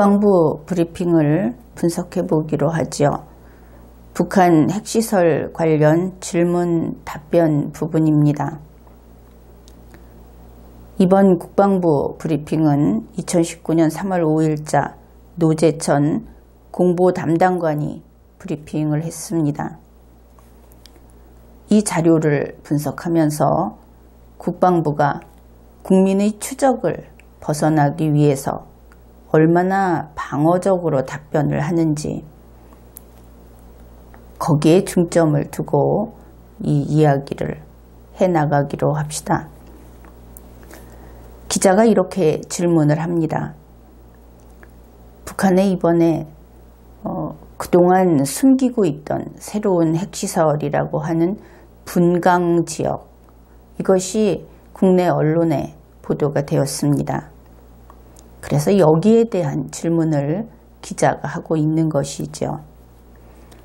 국방부 브리핑을 분석해 보기로 하죠. 북한 핵시설 관련 질문 답변 부분입니다. 이번 국방부 브리핑은 2019년 3월 5일자 노재천 공보 담당관이 브리핑을 했습니다. 이 자료를 분석하면서 국방부가 국민의 추적을 벗어나기 위해서 얼마나 방어적으로 답변을 하는지 거기에 중점을 두고 이 이야기를 해나가기로 합시다. 기자가 이렇게 질문을 합니다. 북한에 이번에 그동안 숨기고 있던 새로운 핵시설이라고 하는 분강 지역, 이것이 국내 언론에 보도가 되었습니다. 그래서 여기에 대한 질문을 기자가 하고 있는 것이죠.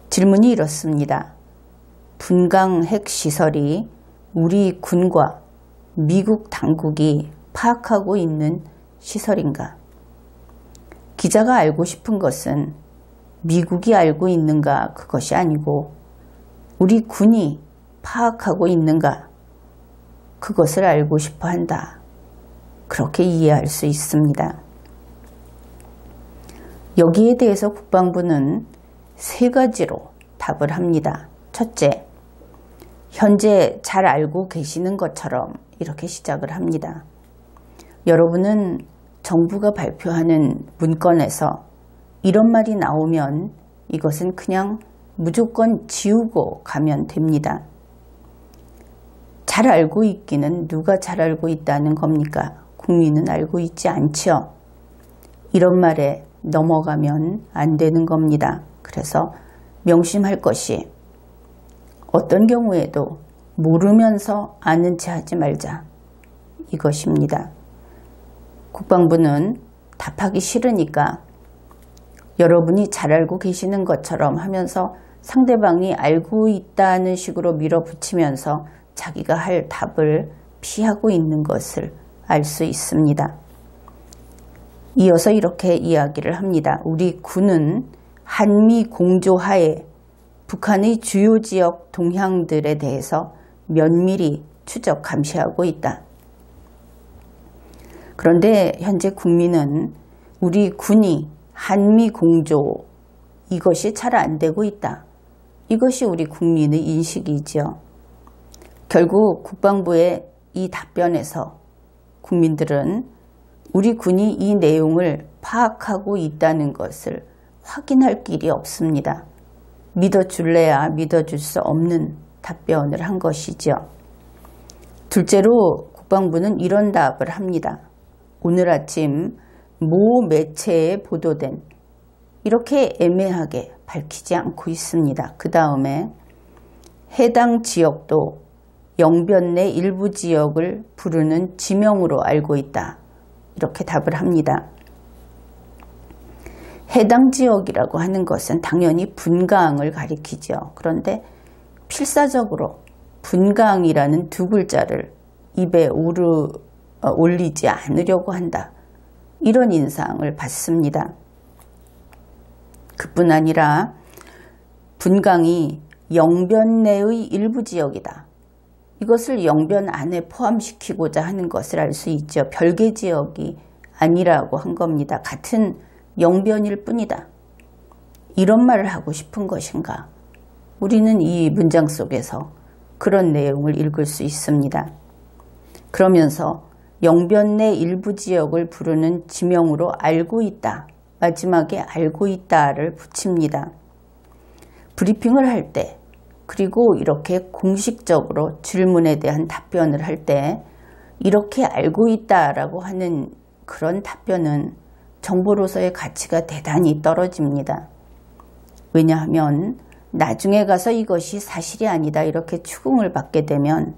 질문이 이렇습니다. 분강 핵시설이 우리 군과 미국 당국이 파악하고 있는 시설인가? 기자가 알고 싶은 것은 미국이 알고 있는가 그것이 아니고 우리 군이 파악하고 있는가 그것을 알고 싶어 한다. 그렇게 이해할 수 있습니다. 여기에 대해서 국방부는 세 가지로 답을 합니다. 첫째, 현재 잘 알고 계시는 것처럼 이렇게 시작을 합니다. 여러분은 정부가 발표하는 문건에서 이런 말이 나오면 이것은 그냥 무조건 지우고 가면 됩니다. 잘 알고 있기는 누가 잘 알고 있다는 겁니까? 국민은 알고 있지 않죠. 이런 말에 넘어가면 안 되는 겁니다. 그래서 명심할 것이 어떤 경우에도 모르면서 아는 체 하지 말자. 이것입니다. 국방부는 답하기 싫으니까 여러분이 잘 알고 계시는 것처럼 하면서 상대방이 알고 있다는 식으로 밀어붙이면서 자기가 할 답을 피하고 있는 것을 알 수 있습니다. 이어서 이렇게 이야기를 합니다. 우리 군은 한미 공조하에 북한의 주요 지역 동향들에 대해서 면밀히 추적 감시하고 있다. 그런데 현재 국민은 우리 군이 한미 공조 이것이 잘 안 되고 있다. 이것이 우리 국민의 인식이죠. 결국 국방부의 이 답변에서 국민들은 우리 군이 이 내용을 파악하고 있다는 것을 확인할 길이 없습니다. 믿어줄래야 믿어줄 수 없는 답변을 한 것이죠. 둘째로 국방부는 이런 답을 합니다. 오늘 아침 모 매체에 보도된 이렇게 애매하게 밝히지 않고 있습니다. 그 다음에 해당 지역도 영변 내 일부 지역을 부르는 지명으로 알고 있다. 이렇게 답을 합니다. 해당 지역이라고 하는 것은 당연히 분강을 가리키죠. 그런데 필사적으로 분강이라는 두 글자를 입에 올리지 않으려고 한다. 이런 인상을 받습니다. 그뿐 아니라 분강이 영변 내의 일부 지역이다. 이것을 영변 안에 포함시키고자 하는 것을 알 수 있죠. 별개 지역이 아니라고 한 겁니다. 같은 영변일 뿐이다. 이런 말을 하고 싶은 것인가? 우리는 이 문장 속에서 그런 내용을 읽을 수 있습니다. 그러면서 영변 내 일부 지역을 부르는 지명으로 알고 있다. 마지막에 알고 있다를 붙입니다. 브리핑을 할 때 그리고 이렇게 공식적으로 질문에 대한 답변을 할 때 이렇게 알고 있다라고 하는 그런 답변은 정보로서의 가치가 대단히 떨어집니다. 왜냐하면 나중에 가서 이것이 사실이 아니다 이렇게 추궁을 받게 되면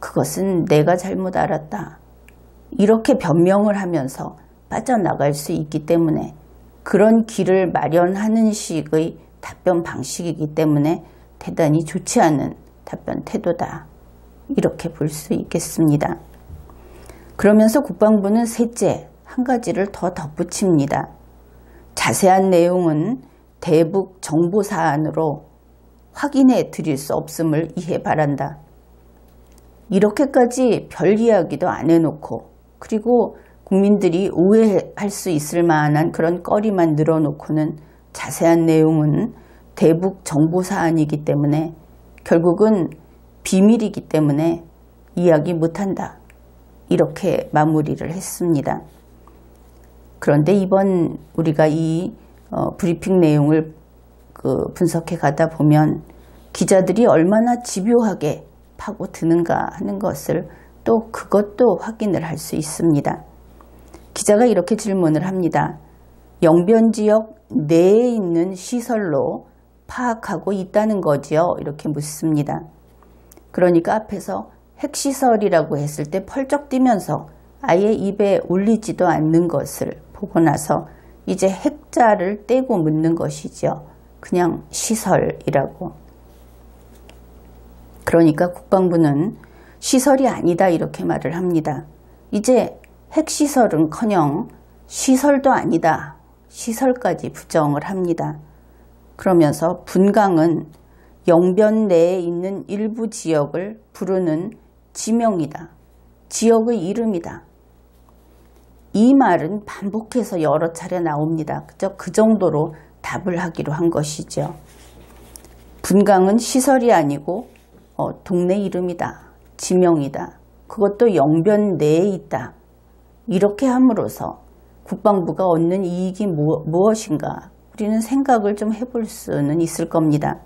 그것은 내가 잘못 알았다. 이렇게 변명을 하면서 빠져나갈 수 있기 때문에 그런 길을 마련하는 식의 답변 방식이기 때문에 대단히 좋지 않은 답변 태도다. 이렇게 볼 수 있겠습니다. 그러면서 국방부는 셋째 한 가지를 더 덧붙입니다. 자세한 내용은 대북 정보 사안으로 확인해 드릴 수 없음을 이해 바란다. 이렇게까지 별 이야기도 안 해놓고 그리고 국민들이 오해할 수 있을 만한 그런 거리만 늘어놓고는 자세한 내용은 대북 정보 사안이기 때문에 결국은 비밀이기 때문에 이야기 못한다. 이렇게 마무리를 했습니다. 그런데 이번 우리가 이 브리핑 내용을 분석해 가다 보면 기자들이 얼마나 집요하게 파고드는가 하는 것을 또 그것도 확인을 할 수 있습니다. 기자가 이렇게 질문을 합니다. 영변 지역 내에 있는 시설로 파악하고 있다는 거지요? 이렇게 묻습니다. 그러니까 앞에서 핵시설이라고 했을 때 펄쩍 뛰면서 아예 입에 올리지도 않는 것을 보고 나서 이제 핵자를 떼고 묻는 것이죠. 그냥 시설이라고. 그러니까 국방부는 시설이 아니다 이렇게 말을 합니다. 이제 핵시설은커녕 시설도 아니다. 시설까지 부정을 합니다. 그러면서 분강은 영변 내에 있는 일부 지역을 부르는 지명이다. 지역의 이름이다. 이 말은 반복해서 여러 차례 나옵니다. 그 정도로 답을 하기로 한 것이죠. 분강은 시설이 아니고 동네 이름이다. 지명이다. 그것도 영변 내에 있다. 이렇게 함으로써 국방부가 얻는 이익이 무엇인가 우리는 생각을 좀 해볼 수는 있을 겁니다.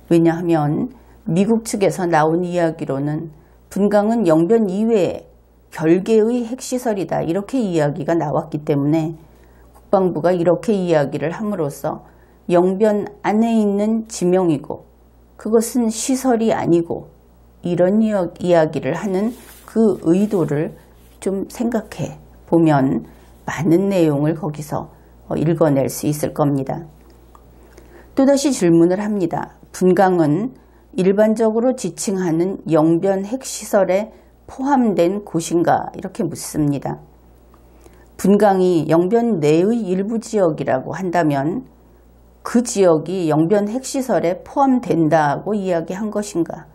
왜냐하면 미국 측에서 나온 이야기로는 분강은 영변 이외에 별개의 핵시설이다 이렇게 이야기가 나왔기 때문에 국방부가 이렇게 이야기를 함으로써 영변 안에 있는 지명이고 그것은 시설이 아니고 이런 이야기를 하는 그 의도를 좀 생각해 보면 많은 내용을 거기서 읽어낼 수 있을 겁니다. 또다시 질문을 합니다. 분강은 일반적으로 지칭하는 영변 핵시설에 포함된 곳인가 이렇게 묻습니다. 분강이 영변 내의 일부 지역이라고 한다면 그 지역이 영변 핵시설에 포함된다고 이야기한 것인가?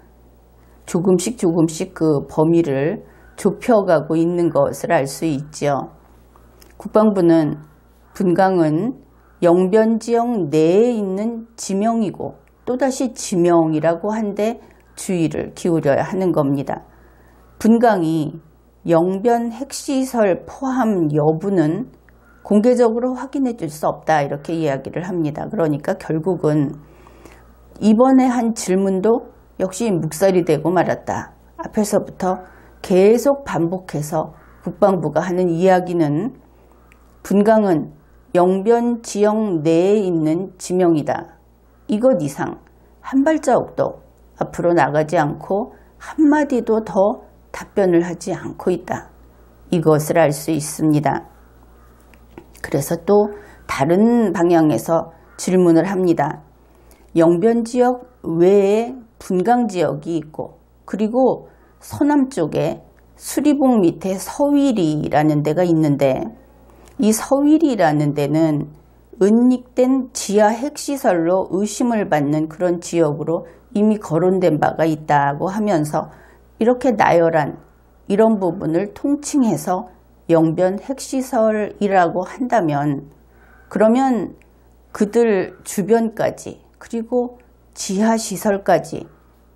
조금씩 그 범위를 좁혀가고 있는 것을 알 수 있죠. 국방부는 분강은 영변 지역 내에 있는 지명이고 또다시 지명이라고 한데 주의를 기울여야 하는 겁니다. 분강이 영변 핵시설 포함 여부는 공개적으로 확인해 줄 수 없다 이렇게 이야기를 합니다. 그러니까 결국은 이번에 한 질문도 역시 묵살이 되고 말았다. 앞에서부터 계속 반복해서 국방부가 하는 이야기는 분강은 영변 지역 내에 있는 지명이다. 이것 이상 한 발자국도 앞으로 나가지 않고 한마디도 더 답변을 하지 않고 있다. 이것을 알 수 있습니다. 그래서 또 다른 방향에서 질문을 합니다. 영변 지역 외에 분강 지역이 있고 그리고 서남쪽에 수리봉 밑에 서위리라는 데가 있는데 이 서위리라는 데는 은닉된 지하 핵시설로 의심을 받는 그런 지역으로 이미 거론된 바가 있다고 하면서 이렇게 나열한 이런 부분을 통칭해서 영변 핵시설이라고 한다면 그러면 그들 주변까지 그리고 지하시설까지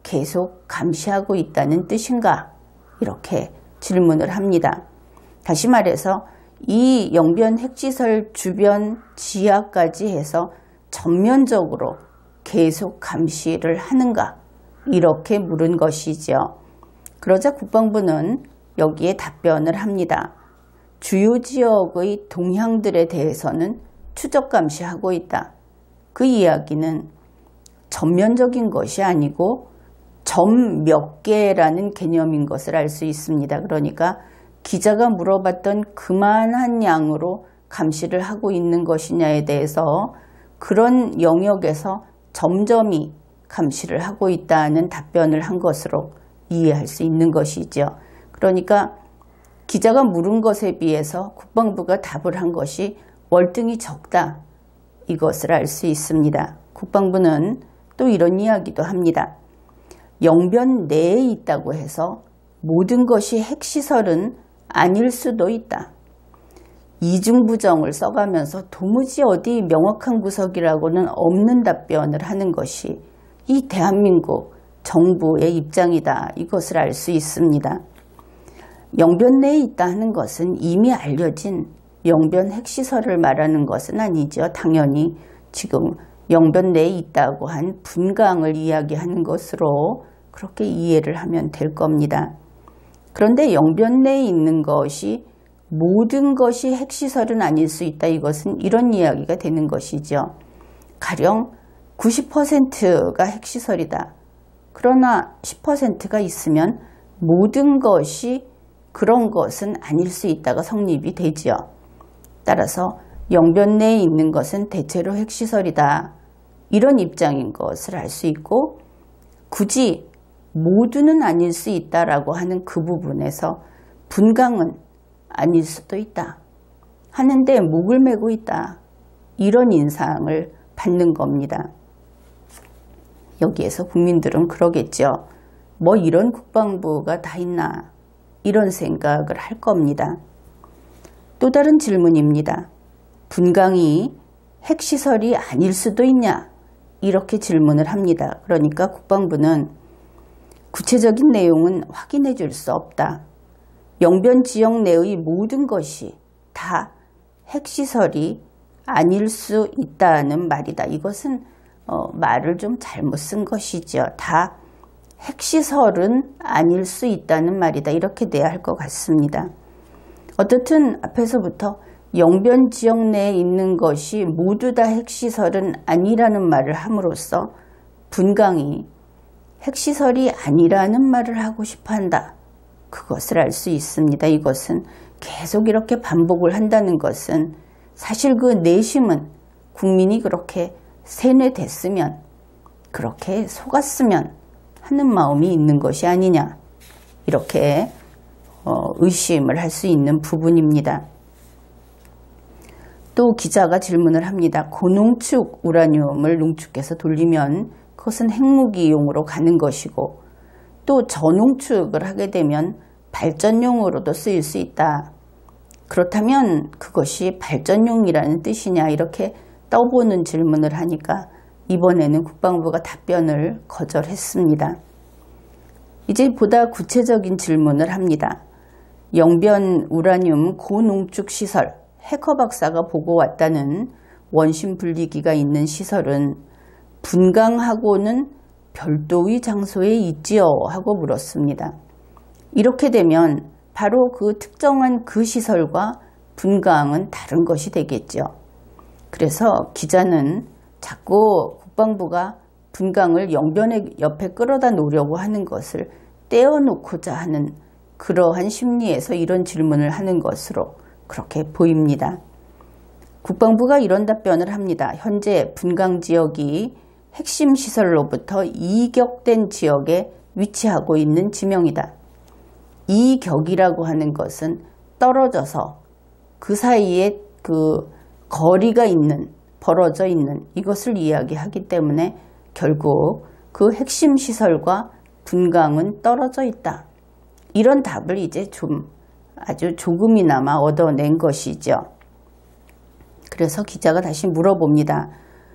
계속 감시하고 있다는 뜻인가? 이렇게 질문을 합니다. 다시 말해서 이 영변 핵시설 주변 지하까지 해서 전면적으로 계속 감시를 하는가? 이렇게 물은 것이죠. 그러자 국방부는 여기에 답변을 합니다. 주요 지역의 동향들에 대해서는 추적 감시하고 있다. 그 이야기는 전면적인 것이 아니고 점 몇 개라는 개념인 것을 알 수 있습니다. 그러니까 기자가 물어봤던 그만한 양으로 감시를 하고 있는 것이냐에 대해서 그런 영역에서 점점이 감시를 하고 있다는 답변을 한 것으로 이해할 수 있는 것이죠. 그러니까 기자가 물은 것에 비해서 국방부가 답을 한 것이 월등히 적다. 이것을 알 수 있습니다. 국방부는 또 이런 이야기도 합니다. 영변 내에 있다고 해서 모든 것이 핵시설은 아닐 수도 있다. 이중부정을 써가면서 도무지 어디 명확한 구석이라고는 없는 답변을 하는 것이 이 대한민국 정부의 입장이다. 이것을 알 수 있습니다. 영변 내에 있다 하는 것은 이미 알려진 영변 핵시설을 말하는 것은 아니죠. 당연히 지금 영변 내에 있다고 한 분강을 이야기하는 것으로 그렇게 이해를 하면 될 겁니다. 그런데 영변 내에 있는 것이 모든 것이 핵시설은 아닐 수 있다. 이것은 이런 이야기가 되는 것이죠. 가령 90%가 핵시설이다. 그러나 10%가 있으면 모든 것이 그런 것은 아닐 수 있다가 성립이 되지요. 따라서 영변 내에 있는 것은 대체로 핵시설이다. 이런 입장인 것을 알 수 있고 굳이 모두는 아닐 수 있다라고 하는 그 부분에서 분강은 아닐 수도 있다. 하는데 목을 메고 있다. 이런 인상을 받는 겁니다. 여기에서 국민들은 그러겠죠. 뭐 이런 국방부가 다 있나. 이런 생각을 할 겁니다. 또 다른 질문입니다. 분강이 핵시설이 아닐 수도 있냐? 이렇게 질문을 합니다. 그러니까 국방부는 구체적인 내용은 확인해 줄 수 없다. 영변 지역 내의 모든 것이 다 핵시설이 아닐 수 있다는 말이다. 이것은 말을 좀 잘못 쓴 것이죠. 다 핵시설은 아닐 수 있다는 말이다. 이렇게 돼야 할 것 같습니다. 어떻든 앞에서부터 영변 지역 내에 있는 것이 모두 다 핵시설은 아니라는 말을 함으로써 분강이 핵시설이 아니라는 말을 하고 싶어 한다. 그것을 알 수 있습니다. 이것은 계속 이렇게 반복을 한다는 것은 사실 그 내심은 국민이 그렇게 세뇌됐으면 그렇게 속았으면 하는 마음이 있는 것이 아니냐. 이렇게 의심을 할 수 있는 부분입니다. 또 기자가 질문을 합니다. 고농축 우라늄을 농축해서 돌리면 그것은 핵무기용으로 가는 것이고 또 저농축을 하게 되면 발전용으로도 쓰일 수 있다. 그렇다면 그것이 발전용이라는 뜻이냐 이렇게 떠보는 질문을 하니까 이번에는 국방부가 답변을 거절했습니다. 이제 보다 구체적인 질문을 합니다. 영변 우라늄 고농축 시설, 해커 박사가 보고 왔다는 원심 분리기가 있는 시설은 분강하고는 별도의 장소에 있지요? 하고 물었습니다. 이렇게 되면 바로 그 특정한 그 시설과 분강은 다른 것이 되겠죠. 그래서 기자는 자꾸 국방부가 분강을 영변의 옆에 끌어다 놓으려고 하는 것을 떼어놓고자 하는 그러한 심리에서 이런 질문을 하는 것으로 그렇게 보입니다. 국방부가 이런 답변을 합니다. 현재 분강 지역이 핵심 시설로부터 이격된 지역에 위치하고 있는 지명이다. 이격이라고 하는 것은 떨어져서 그 사이에 그 거리가 있는, 벌어져 있는 이것을 이야기하기 때문에 결국 그 핵심 시설과 분강은 떨어져 있다. 이런 답을 이제 좀 아주 조금이나마 얻어낸 것이죠. 그래서 기자가 다시 물어봅니다.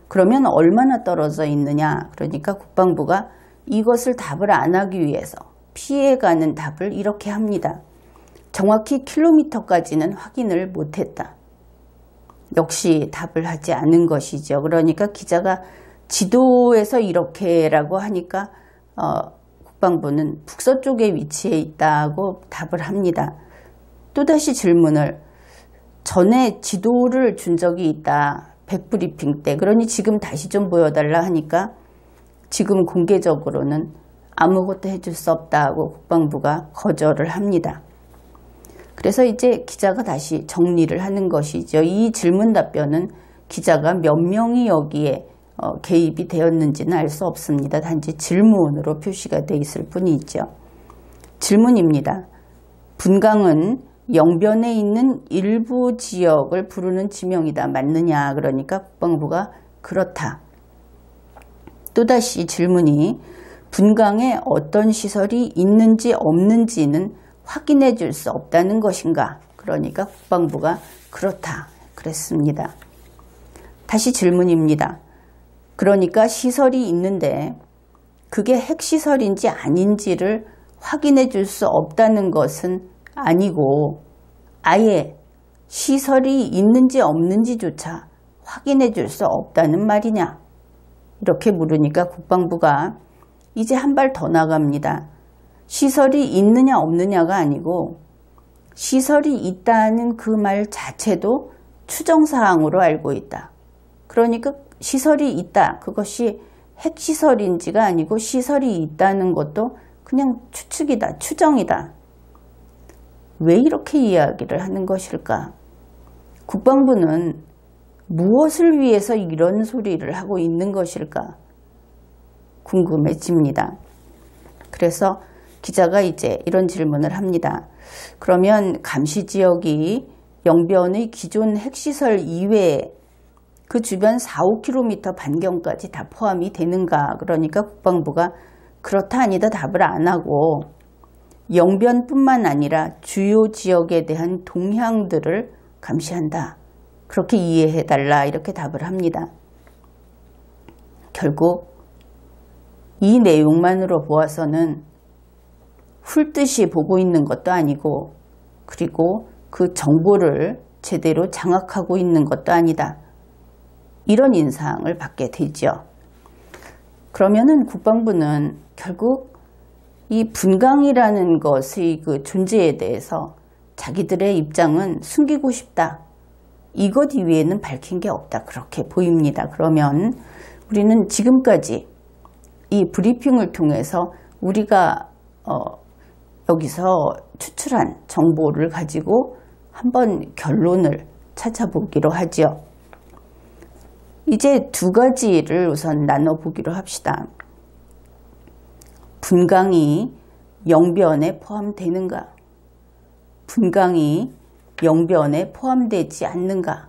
그러면 얼마나 떨어져 있느냐? 그러니까 국방부가 이것을 답을 안 하기 위해서 피해가는 답을 이렇게 합니다. 정확히 킬로미터까지는 확인을 못했다. 역시 답을 하지 않은 것이죠. 그러니까 기자가 지도에서 이렇게라고 하니까 국방부는 북서쪽에 위치해 있다고 답을 합니다. 또다시 질문을 전에 지도를 준 적이 있다. 백브리핑 때. 그러니 지금 다시 좀 보여달라 하니까 지금 공개적으로는 아무것도 해줄 수 없다고 국방부가 거절을 합니다. 그래서 이제 기자가 다시 정리를 하는 것이죠. 이 질문 답변은 기자가 몇 명이 여기에 개입이 되었는지는 알 수 없습니다. 단지 질문으로 표시가 돼 있을 뿐이죠. 질문입니다. 분강은 영변에 있는 일부 지역을 부르는 지명이다. 맞느냐? 그러니까 국방부가 그렇다. 또다시 질문이 분강에 어떤 시설이 있는지 없는지는 확인해 줄 수 없다는 것인가? 그러니까 국방부가 그렇다. 그랬습니다. 다시 질문입니다. 그러니까 시설이 있는데 그게 핵시설인지 아닌지를 확인해 줄 수 없다는 것은 아니고 아예 시설이 있는지 없는지조차 확인해 줄 수 없다는 말이냐? 이렇게 물으니까 국방부가 이제 한 발 더 나갑니다. 시설이 있느냐 없느냐가 아니고 시설이 있다는 그 말 자체도 추정사항으로 알고 있다. 그러니까 시설이 있다. 그것이 핵시설인지가 아니고 시설이 있다는 것도 그냥 추측이다. 추정이다. 왜 이렇게 이야기를 하는 것일까? 국방부는 무엇을 위해서 이런 소리를 하고 있는 것일까? 궁금해집니다. 그래서 기자가 이제 이런 질문을 합니다. 그러면 감시지역이 영변의 기존 핵시설 이외에 그 주변 4, 5km 반경까지 다 포함이 되는가? 그러니까 국방부가 그렇다 아니다 답을 안 하고 영변뿐만 아니라 주요 지역에 대한 동향들을 감시한다. 그렇게 이해해달라 이렇게 답을 합니다. 결국 이 내용만으로 보아서는 훑듯이 보고 있는 것도 아니고 그리고 그 정보를 제대로 장악하고 있는 것도 아니다. 이런 인상을 받게 되죠. 그러면은 국방부는 결국 이 분강이라는 것의 그 존재에 대해서 자기들의 입장은 숨기고 싶다. 이것 이외에는 밝힌 게 없다. 그렇게 보입니다. 그러면 우리는 지금까지 이 브리핑을 통해서 우리가 여기서 추출한 정보를 가지고 한번 결론을 찾아보기로 하죠. 이제 두 가지를 우선 나눠보기로 합시다. 분강이 영변에 포함되는가? 분강이 영변에 포함되지 않는가?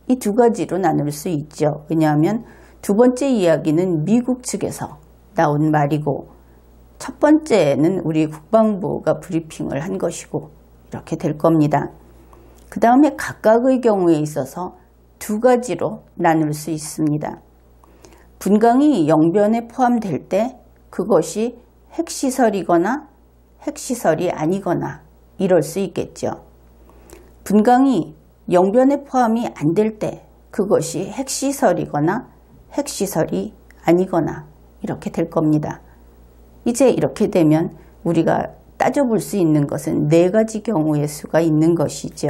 이 두 가지로 나눌 수 있죠. 왜냐하면 두 번째 이야기는 미국 측에서 나온 말이고 첫 번째는 우리 국방부가 브리핑을 한 것이고 이렇게 될 겁니다. 그 다음에 각각의 경우에 있어서 두 가지로 나눌 수 있습니다. 분강이 영변에 포함될 때 그것이 핵시설이거나 핵시설이 아니거나 이럴 수 있겠죠. 분강이 영변에 포함이 안 될 때 그것이 핵시설이거나 핵시설이 아니거나 이렇게 될 겁니다. 이제 이렇게 되면 우리가 따져볼 수 있는 것은 네 가지 경우의 수가 있는 것이죠.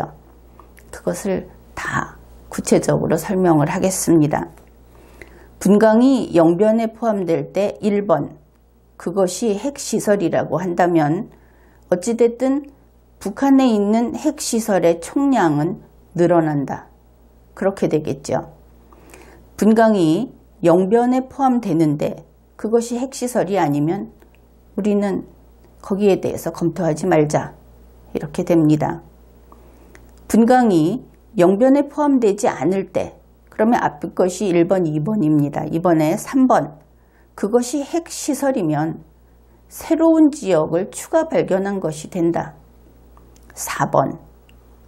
그것을 다 구체적으로 설명을 하겠습니다. 분강이 영변에 포함될 때 1번 그것이 핵시설이라고 한다면 어찌됐든 북한에 있는 핵시설의 총량은 늘어난다. 그렇게 되겠죠. 분강이 영변에 포함되는데 그것이 핵시설이 아니면 우리는 거기에 대해서 검토하지 말자. 이렇게 됩니다. 분강이 영변에 포함되지 않을 때 그러면 앞의 것이 1번, 2번입니다. 이번에 3번 그것이 핵시설이면 새로운 지역을 추가 발견한 것이 된다. 4번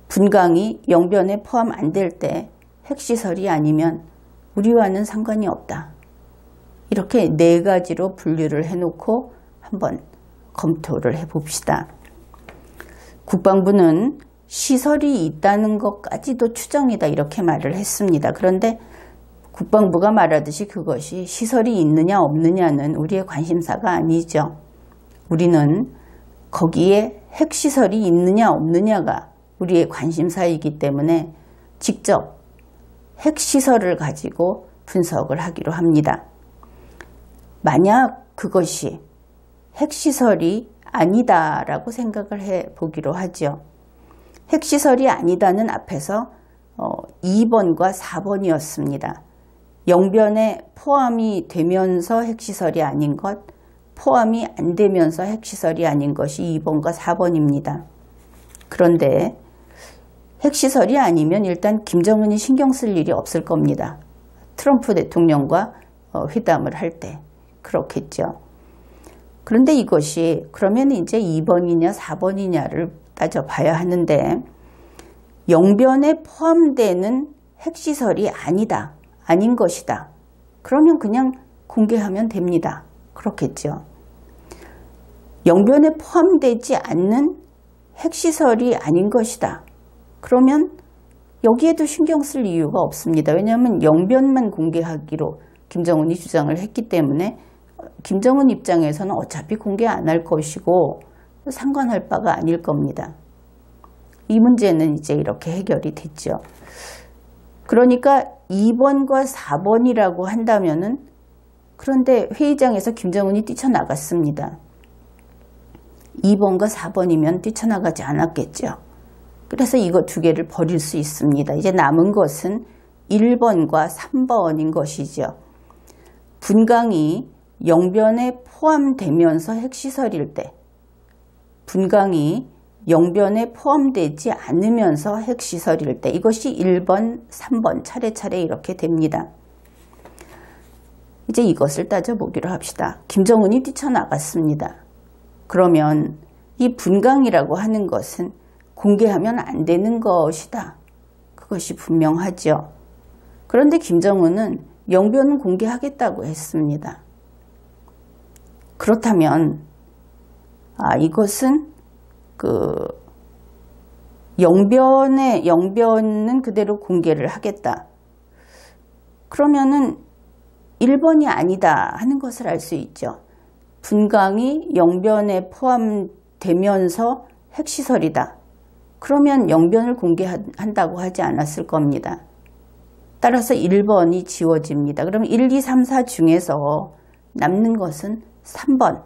분강이 영변에 포함 안 될 때 핵시설이 아니면 우리와는 상관이 없다. 이렇게 네 가지로 분류를 해놓고 한번 검토를 해봅시다. 국방부는 시설이 있다는 것까지도 추정이다 이렇게 말을 했습니다. 그런데 국방부가 말하듯이 그것이 시설이 있느냐 없느냐는 우리의 관심사가 아니죠. 우리는 거기에 핵시설이 있느냐 없느냐가 우리의 관심사이기 때문에 직접 핵시설을 가지고 분석을 하기로 합니다. 만약 그것이 핵시설이 아니다라고 생각을 해보기로 하죠. 핵시설이 아니다는 앞에서 2번과 4번이었습니다. 영변에 포함이 되면서 핵시설이 아닌 것, 포함이 안 되면서 핵시설이 아닌 것이 2번과 4번입니다. 그런데 핵시설이 아니면 일단 김정은이 신경 쓸 일이 없을 겁니다. 트럼프 대통령과 회담을 할 때 그렇겠죠. 그런데 이것이 그러면 이제 2번이냐 4번이냐를 따져봐야 하는데 영변에 포함되는 핵시설이 아니다. 아닌 것이다. 그러면 그냥 공개하면 됩니다. 그렇겠죠. 영변에 포함되지 않는 핵시설이 아닌 것이다. 그러면 여기에도 신경 쓸 이유가 없습니다. 왜냐하면 영변만 공개하기로 김정은이 주장을 했기 때문에 김정은 입장에서는 어차피 공개 안 할 것이고 상관할 바가 아닐 겁니다. 이 문제는 이제 이렇게 해결이 됐죠. 그러니까 2번과 4번이라고 한다면은 그런데 회의장에서 김정은이 뛰쳐나갔습니다. 2번과 4번이면 뛰쳐나가지 않았겠죠. 그래서 이거 두 개를 버릴 수 있습니다. 이제 남은 것은 1번과 3번인 것이죠. 분강이 영변에 포함되면서 핵시설일 때, 분강이 영변에 포함되지 않으면서 핵시설일 때, 이것이 1번, 3번 차례차례 이렇게 됩니다. 이제 이것을 따져보기로 합시다. 김정은이 뛰쳐나갔습니다. 그러면 이 분강이라고 하는 것은 공개하면 안 되는 것이다. 그것이 분명하죠. 그런데 김정은은 영변은 공개하겠다고 했습니다. 그렇다면 이것은 영변은 그대로 공개를 하겠다. 그러면은 1번이 아니다 하는 것을 알 수 있죠. 분강이 영변에 포함되면서 핵시설이다. 그러면 영변을 공개한다고 하지 않았을 겁니다. 따라서 1번이 지워집니다. 그럼 1, 2, 3, 4 중에서 남는 것은 3번.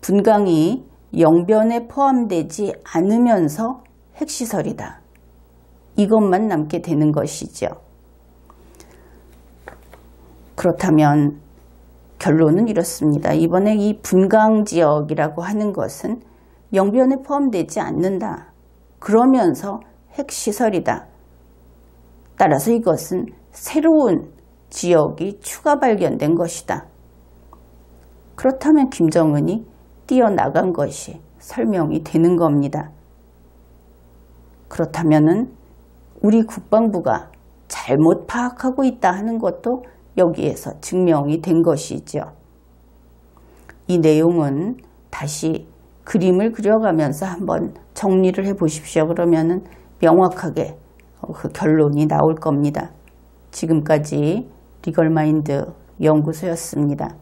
분강이 영변에 포함되지 않으면서 핵시설이다. 이것만 남게 되는 것이죠. 그렇다면 결론은 이렇습니다. 이번에 이 분강지역이라고 하는 것은 영변에 포함되지 않는다. 그러면서 핵시설이다. 따라서 이것은 새로운 지역이 추가 발견된 것이다. 그렇다면 김정은이 뛰어나간 것이 설명이 되는 겁니다. 그렇다면은 우리 국방부가 잘못 파악하고 있다 하는 것도 여기에서 증명이 된 것이죠. 이 내용은 다시 그림을 그려가면서 한번 정리를 해 보십시오. 그러면은 명확하게 그 결론이 나올 겁니다. 지금까지 리걸마인드 연구소였습니다.